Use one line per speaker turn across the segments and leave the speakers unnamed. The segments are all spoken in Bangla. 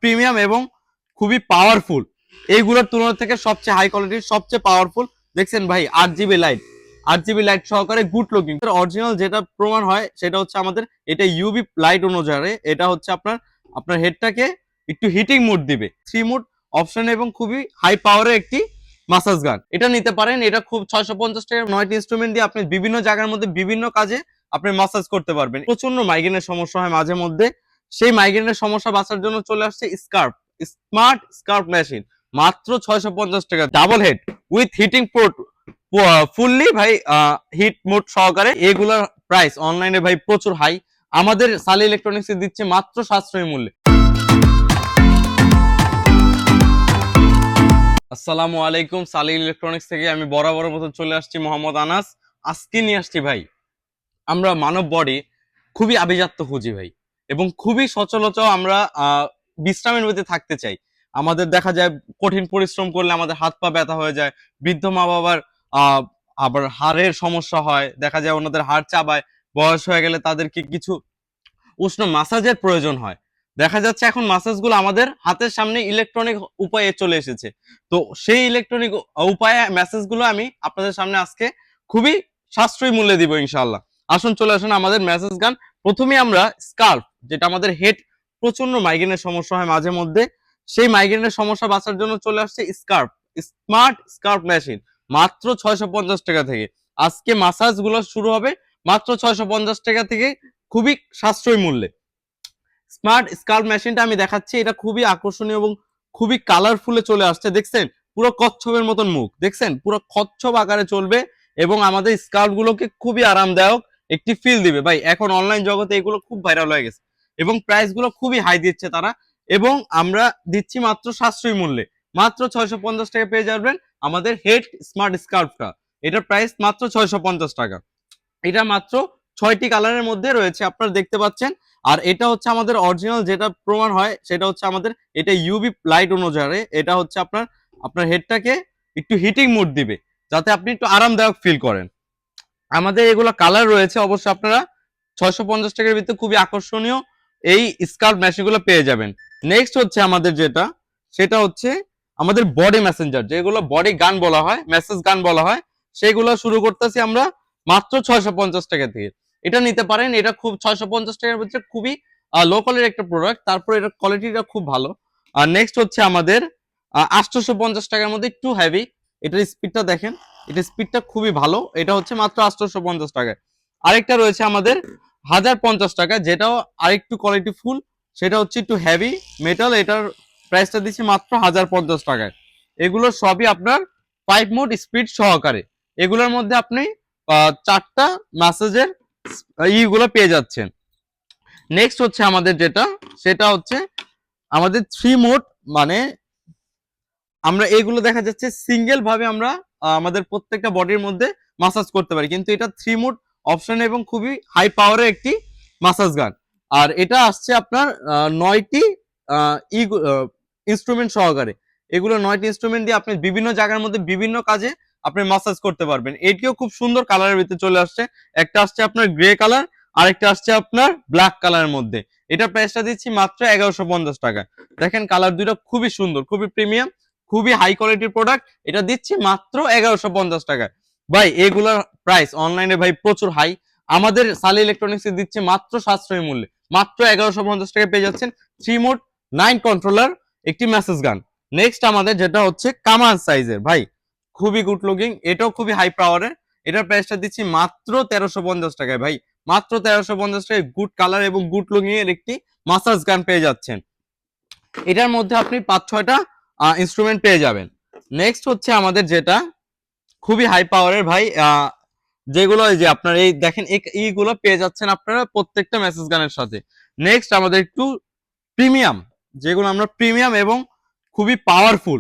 প্রিমিয়াম এবং খুবই পাওয়ারফুল। এইগুলোর তুলনা থেকে সবচেয়ে হাই কোয়ালিটির, সবচেয়ে পাওয়ারফুল। দেখছেন ভাই 8 জিবি লাইট, 8 জিবি লাইট সহকারে গুড লুকিং। অরিজিনাল যেটা প্রমাণ হয় সেটা হচ্ছে আমাদের এটা ইউভি লাইট অনুযায়ী এটা হচ্ছে আপনার আপনার হেডটাকে একটু হিটিং মোড দিবে, 3 মোড অপশন এবং খুবই হাই পাওয়ারের একটি মাসাজ গান। এটা নিতে পারেন। এটা খুব 650 টাকার 9টি ইনস্ট্রুমেন্ট দিয়ে আপনি বিভিন্ন জায়গার মধ্যে বিভিন্ন কাজে আপনি মাসাজ করতে পারবেন। প্রচন্ড মাইগ্রেনের সমস্যা হয় মাঝে মধ্যে, সেই মাইগ্রেনের সমস্যা বাঁচার জন্য চলে আসছে স্কার্ফ, স্মার্ট স্কার্ফ মেশিন। মাত্র 650 টাকা, double head with heating port, fully ভাই হিট মোড সহকারে। এগুলোর প্রাইস অনলাইনে ভাই প্রচুর হাই, আমাদের সালি ইলেকট্রনিক্স দিচ্ছে মাত্র সাশ্রয়ী মূল্যে। আসসালামু আলাইকুম, সালি ইলেকট্রনিক্স থেকে আমি বরাবর মতো চলে আসছি মোহাম্মদ আনাস। আজকে নিয়ে আসছি ভাই, আমরা মানব বডি খুবই আভিজাত্য খুঁজি ভাই, এবং খুবই সচরাচর আমরা বিশ্রামের মধ্যে থাকতে চাই। আমাদের দেখা যায় কঠিন পরিশ্রম করলে আমাদের হাত পা ব্যথা হয়ে যায়। বৃদ্ধ মা বাবার আহ আবার হাড়ের সমস্যা হয়, দেখা যায় ওনাদের হাড় চাবায়। বয়স হয়ে গেলে তাদেরকে কিছু উষ্ণ মাসাজের প্রয়োজন হয়। দেখা যাচ্ছে এখন মাসাজগুলো আমাদের হাতের সামনে ইলেকট্রনিক উপায়ে চলে এসেছে। তো সেই ইলেকট্রনিক উপায়ে মেসেজগুলো আমি আপনাদের সামনে আজকে খুবই সাশ্রয়ী মূল্যে দিব ইনশাআল্লাহ। আসুন চলে আসুন আমাদের মেসেজ গান। প্রথমে আমরা স্কার্ফ, যেটা আমাদের হেড প্রচন্ড মাইগ্রেনের সমস্যা হয় মাঝে মধ্যে, সেই মাইগ্রেনের সমস্যা বাঁচার জন্য চলে আসছে স্কার্ফ, স্মার্ট স্কার্ফ মেশিন। মাত্র 650 টাকা থেকে আজকে মাসাজ গুলো শুরু হবে, মাত্র 650 টাকা থেকে, খুবই সাশ্রয়ী মূল্যে। স্মার্ট স্কাল্প মেশিনটা আমি দেখাচ্ছি, এটা খুবই আকর্ষণীয় এবং খুবই কালারফুলে চলে আসছে। দেখছেন পুরো কচ্ছপের মতন মুখ, দেখছেন পুরো কচ্ছপ আকারে চলবে এবং আমাদের স্কাল্প গুলোকে খুবই আরামদায়ক একটি ফিল দিবে ভাই। এখন অনলাইন জগতে এগুলো খুব ভাইরাল হয়ে গেছে এবং প্রাইস গুলো খুবই হাই দিচ্ছে তারা, এবং আমরা দিচ্ছি মাত্র সাশ্রয়ী মূল্যে। মাত্র 650 টাকা পেয়ে যাবেন আমাদের হেড স্মার্ট স্কার্ফটা। এটার প্রাইস মাত্র 650 টাকা। এটা মাত্র 6টি কালারের মধ্যে রয়েছে, আপনারা দেখতে পাচ্ছেন। আর এটা হচ্ছে আমাদের অরিজিনাল যেটা প্রমাণ হয় সেটা হচ্ছে আমাদের এটা ইউভি লাইট অনুযায়ী এটা হচ্ছে আপনার আপনার হেডটাকে একটু হিটিং মোড দিবে, যাতে আপনি একটু আরামদায়ক ফিল করেন। আমাদের এগুলো কালার রয়েছে, অবশ্য আপনারা 650 টাকার ভিতরে খুবই আকর্ষণীয় এই স্কার্ফ মেশিনগুলো পেয়ে যাবেন। নেক্সট হচ্ছে আমাদের যেটা, সেটা হচ্ছে আমাদের বডি মেসেঞ্জার, যেগুলো বডি গান বলা হয়, মেসেজ গান বলা হয়, সেগুলো শুরু করতেছি আমরা মাত্র 650 টাকা থেকে। এটা নিতে পারেন। এটা খুব 650 টাকার ভিতরে খুবই লোকালের একটা প্রোডাক্ট, তারপর এটার কোয়ালিটিটা খুব ভালো। আর নেক্সট হচ্ছে আমাদের 850 টাকার মধ্যে একটু হেভি, এটার স্পিডটা দেখেন, এটার স্পিডটা খুবই ভালো। এটা হচ্ছে মাত্র 850 টাকায়। আরেকটা রয়েছে আমাদের 1050 টাকা, যেটাও আরেকটু কোয়ালিটি ফুল, সেটা হচ্ছে একটু হেভি মেটাল। এটার প্রাইসটা দিচ্ছি মাত্র 1050 টাকায়। এগুলো সবই আপনার 5 মোড স্পিড সহকারে। এগুলোর মধ্যে আপনি 4টা ম্যাসেজের ইগুলো পেয়ে যাচ্ছেন। নেক্সট হচ্ছে আমাদের যেটা, সেটা হচ্ছে আমাদের 3 মোড, মানে আমরা এগুলো দেখা যাচ্ছে সিঙ্গেল ভাবে আমরা আমাদের প্রত্যেকটা বডির মধ্যে মাসাজ করতে পারি, কিন্তু এটা 3 মোড অপশন এবং খুবই হাই পাওয়ারের একটি মাসাজ গান। আর এটা আসছে আপনার 9টি ইনস্ট্রুমেন্ট সহকারে। এগুলো 9টি ইনস্ট্রুমেন্ট দিয়ে আপনি বিভিন্ন জায়গার মধ্যে বিভিন্ন কাজে আপনি মাসাজ করতে পারবেন। এটিও খুব সুন্দর কালারের ভিতরে চলে আসছে। একটা আসছে আপনার গ্রে কালার, আরেকটা আসছে আপনার ব্ল্যাক কালারের মধ্যে। এটা প্রাইসটা দিচ্ছি মাত্র 1150 টাকা। দেখেন কালার দুটো খুবই সুন্দর, খুবই প্রিমিয়াম, খুবই হাই কোয়ালিটির প্রোডাক্ট। এটা দিচ্ছি মাত্র 1150 টাকায়। ভাই এগুলার প্রাইস অনলাইনে ভাই প্রচুর হাই, আমাদের সালি ইলেকট্রনিক্স দিচ্ছে মাত্র সাশ্রয়ী মূল্যে। মাত্র 1150 টাকায় পেয়ে যাচ্ছেন 3 মোড 9 কন্ট্রোলার একটি মেসেজ গান। নেক্সট আমাদের যেটা হচ্ছে কামান সাইজের ভাই, খুবই গুড লুকিং, এটাও খুবই হাই পাওয়ারের। এটার প্রাইসটা দিচ্ছি মাত্র 1350 টাকায় ভাই। মাত্র 1350 টাকায় গুড কালার এবং গুড লুকিং এর একটি মাসাজ গান পেয়ে যাচ্ছেন। এটার মধ্যে আপনি 5-6টা ইনস্ট্রুমেন্ট পেয়ে যাবেন। নেক্সট হচ্ছে আমাদের যেটা খুবই হাই পাওয়ারের ভাই, যেগুলো এই যে আপনার এই দেখেন এইগুলো পেয়ে যাচ্ছেন আপনারা প্রত্যেকটা মেসেজ গানের সাথে। নেক্সট আমাদের একটু প্রিমিয়াম, যেগুলো আমরা প্রিমিয়াম এবং খুবই পাওয়ারফুল,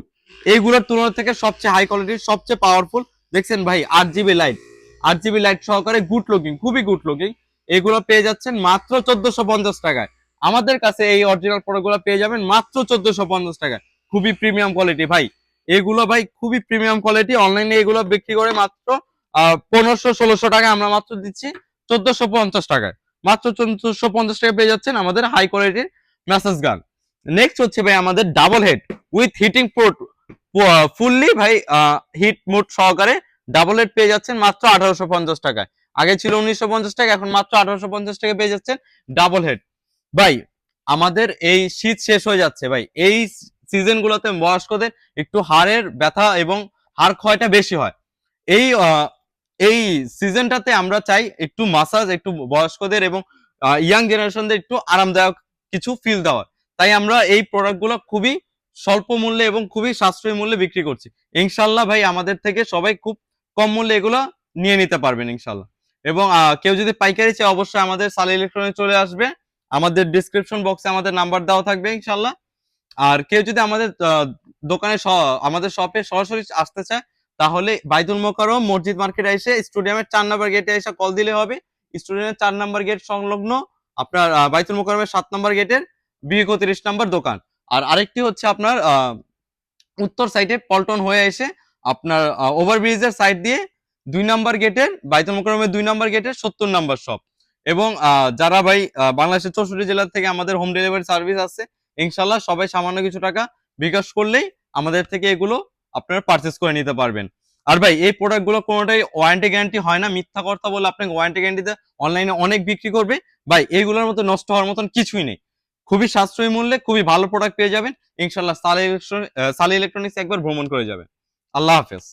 এইগুলোর তুলনা থেকে সবচেয়ে হাই কোয়ালিটির, সবচেয়ে পাওয়ারফুল। দেখছেন ভাই 8 জিবি লাইট, 8 জিবি লাইট সহকারে গুড লুকিং, খুবই গুড লুকিং। এগুলো পেয়ে যাচ্ছেন মাত্র 1450 টাকায়। আমাদের কাছে এই অরিজিনাল প্রোডাক্টগুলো পেয়ে যাবেন মাত্র 1450 টাকায়। খুবই প্রিমিয়াম কোয়ালিটি ভাই, এগুলো ভাই খুবই প্রিমিয়াম কোয়ালিটি। অনলাইনে এগুলো বিক্রি করে মাত্র 1500-1600 টাকা, আমরা মাত্র দিচ্ছি 1450 টাকায়। মাত্র 1450 টাকা পেয়ে যাচ্ছেন আমাদের হাই কোয়ালিটির মেসেজ গান। নেক্সট হচ্ছে ভাই আমাদের double head with heating port, fully ভাই হিট মোড সহকারে ডাবল হেড পেয়ে যাচ্ছেন মাত্র 1850 টাকায়। আগে ছিল 1950 টাকা, এখন মাত্র 1850 টাকা পেয়ে যাচ্ছেন ডাবল হেড। ভাই আমাদের এই শীত শেষ হয়ে যাচ্ছে ভাই, এই সিজন গুলোতে বয়স্কদের একটু হাড়ের ব্যথা এবং হাড় ক্ষয়টা বেশি হয়। এই এই সিজনটাতে আমরা চাই একটু মাসাজ, একটু বয়স্কদের এবং ইয়াং জেনারেশনদের একটু আরামদায়ক কিছু ফিল দেওয়া। তাই আমরা এই প্রোডাক্টগুলো খুবই স্বল্প মূল্যে এবং খুবই সাশ্রয়ী মূল্যে বিক্রি করছি। ইনশাল্লাহ ভাই আমাদের থেকে সবাই খুব কম মূল্যে এগুলো নিয়ে নিতে পারবেন ইনশাল্লাহ। এবং কেউ যদি পাইকারি চায় অবশ্যই আমাদের সালি ইলেকট্রনিক চলে আসবে, আমাদের ডিসক্রিপশন বক্সে আমাদের নাম্বার দেওয়া থাকবে ইনশাল্লাহ। আর কেউ যদি আমাদের দোকানে আমাদের শপে সরাসরি আসতে চায় তাহলে বাইতুল মোকাররম মসজিদ মার্কেটে এসে স্টেডিয়ামের 4 নম্বর গেটে এসে কল দিলে হবে। স্টেডিয়ামের 4 নম্বর গেট সংলগ্ন আপনার বাইতুল মোকাররমের 7 নম্বর গেটের B31 নম্বর দোকান। আর আরেকটি হচ্ছে আপনার উত্তর সাইডে পল্টন হয়ে এসে আপনার ওভারব্রিজের সাইড দিয়ে 2 নম্বর গেটের বাইতুল মোকাররমের 2 নম্বর গেটের 70 নম্বর শপ। এবং যারা ভাই বাংলাদেশের 64 জেলা থেকে আমাদের হোম ডেলিভারি সার্ভিস আছে, ইনশাল্লাহ সবাই সামান্য কিছু টাকা বিকাশ করলেই আমাদের থেকে এগুলো আপনারা পারচেস করে নিতে পারবেন। আর ভাই এই প্রোডাক্টগুলো কোনোটাই ওয়ারেন্টি গ্যারান্টি হয় না, মিথ্যা কথা বলে আপনাকে ওয়ারেন্টি গ্যারান্টিতে অনলাইনে অনেক বিক্রি করবে। ভাই এইগুলোর মতো নষ্ট হওয়ার মতন কিছুই নেই, খুবই সাশ্রয়ী মূল্যে খুবই ভালো প্রোডাক্ট পেয়ে যাবেন ইনশাল্লাহ। সালি ইলেকট্রনিক্স একবার ভ্রমণ করে যাবেন। আল্লাহ হাফেজ।